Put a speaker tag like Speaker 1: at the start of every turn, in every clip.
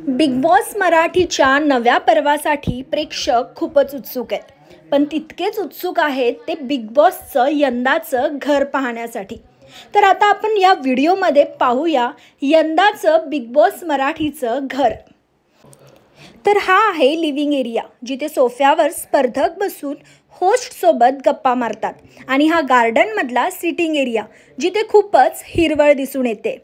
Speaker 1: Big boss मराठीच्या नव्या पर्वासाठी प्रेक्षक खूपच उत्सुक आहेत. पण तितकेच उत्सुक आहेत ते बिग बॉसचं यंदाचं घर पाहण्यासाठी. तर आता आपण या व्हिडिओमध्ये पाहूया यंदाचं बिग बॉस मराठीचं घर. तर हा आहे लिव्हिंग एरिया, जिथे सोफ्यावर स्पर्धक बसून होस्टसोबत गप्पा मारतात. आणि हा गार्डनमधला सिटिंग एरिया, जिथे खूपच हिरवळ दिसून येते.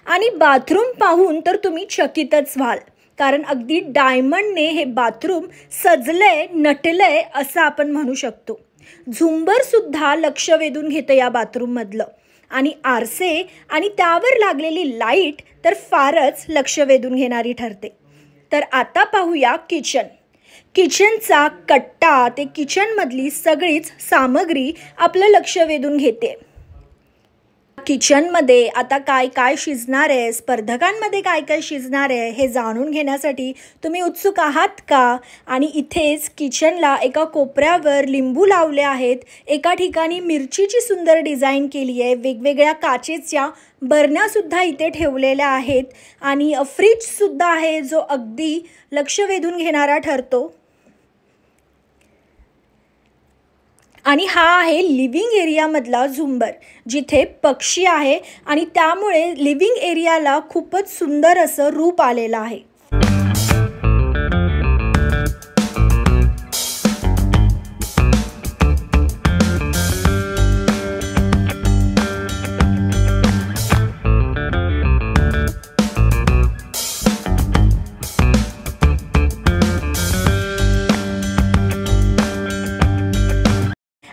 Speaker 1: आणि बाथरूम पाहून तर तुम्ही चकितच व्हाल, कारण अगदी डायमंडने हे बाथरूम सजलंय नटलंय असं आपण म्हणू शकतो. झुंबरसुद्धा लक्ष वेधून घेतं या बाथरूममधलं. आणि आरसे आणि त्यावर लागलेली लाईट तर फारच लक्ष वेधून घेणारी ठरते. तर आता पाहूया किचनचा कट्टा ते किचनमधली सगळीच सामग्री आपलं लक्ष वेधून घेते. किचनमध्ये आता काय काय शिजणार आहे, स्पर्धकांमध्ये काय काय शिजणार आहे हे जाणून घेण्यासाठी तुम्ही उत्सुक आहात का? आणि इथेच किचनला एका कोपऱ्यावर लिंबू लावले आहेत. एका ठिकाणी मिरचीची सुंदर डिझाईन केली आहे. वेगवेगळ्या काचेच्या बरण्यासुद्धा इथे ठेवलेल्या आहेत. आणि फ्रीजसुद्धा आहे, जो अगदी लक्ष वेधून घेणारा ठरतो. आणि हा आहे लिव्हिंग एरियामधला झुंबर, जिथे पक्षी आहे आणि त्यामुळे लिव्हिंग एरियाला खूपच सुंदर असं रूप आलेलं आहे.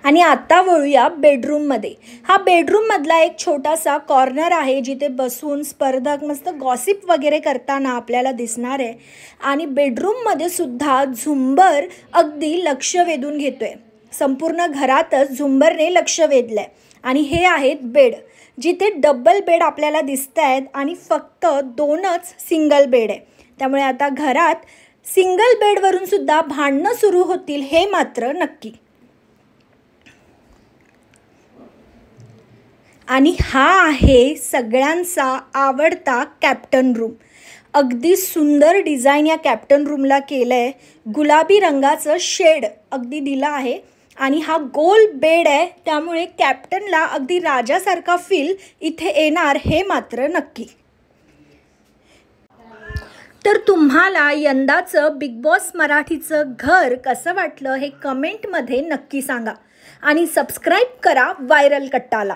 Speaker 1: आणि आता वळूया बेडरूममध्ये. हा बेडरूममधला एक छोटासा कॉर्नर आहे, जिथे बसून स्पर्धक मस्त गॉसिप वगैरे करताना आपल्याला दिसणार आहे. आणि बेडरूममध्ये सुद्धा झुंबर अगदी लक्ष वेधून घेतोय. संपूर्ण घरातच झुंबरने लक्ष वेधलंय. आणि हे आहेत बेड, जिथे डबल बेड आपल्याला दिसत आहेत आणि फक्त 2च सिंगल बेड आहे. त्यामुळे आता घरात सिंगल बेडवरून सुद्धा भांडणं सुरू होतील हे मात्र नक्की. आणि हा आहे सगळ्यांचा आवडता कॅप्टन रूम. अगदी सुंदर डिझाईन या कॅप्टन रूमला केलं आहे. गुलाबी रंगाचं शेड अगदी दिलं आहे. आणि हा गोल बेड आहे, त्यामुळे कॅप्टनला अगदी राजासारखा फील इथे येणार हे मात्र नक्की. तर तुम्हाला यंदाचं बिग बॉस मराठीचं घर कसं वाटलं हे कमेंटमध्ये नक्की सांगा. आणि सबस्क्राईब करा व्हायरल कट्टाला.